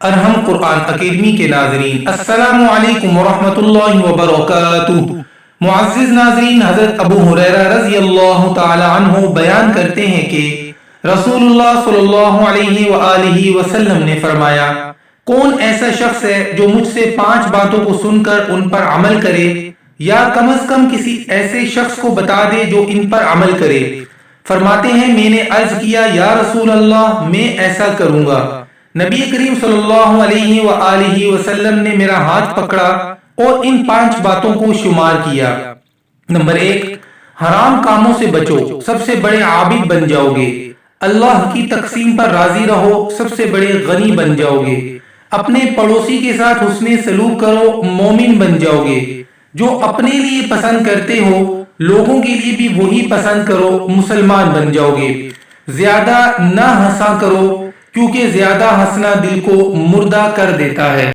ارحم قرآن academy کے ناظرین، السلام علیکم ورحمۃ اللہ وبرکاتہ۔ معزز ناظرین، حضرت ابو ہریرہ رضی اللہ تعالی عنہ بیان کرتے ہیں کہ رسول اللہ صلی اللہ علیہ وآلہ وسلم نے فرمایا، کون ایسا شخص ہے جو مجھ سے 5 باتوں کو سن کر ان پر عمل کرے، یا کم از کم کسی ایسے شخص کو بتا دے جو ان پر عمل کرے؟ فرماتے ہیں، میں نے عرض کیا، یا رسول اللہ، میں ایسا کروں گا۔ نبی کریم صلی اللہ علیہ وآلہ وسلم نے میرا ہاتھ پکڑا اور ان 5 باتوں کو شمار کیا۔ نمبر 1، حرام کاموں سے بچو، سب سے بڑے عابد بن جاؤ گے۔ اللہ کی تقسیم پر راضی رہو، سب سے بڑے غنی بن جاؤ گے۔ اپنے پڑوسی کے ساتھ حسن سلوک کرو، مومن بن جاؤ گے۔ جو اپنے لیے پسند کرتے ہو، لوگوں کے لیے بھی وہی پسند کرو، مسلمان بن جاؤ گے۔ زیادہ نہ ہنسا کرو، کیونکہ زیادہ ہنسنا دل کو مردہ کر دیتا ہے۔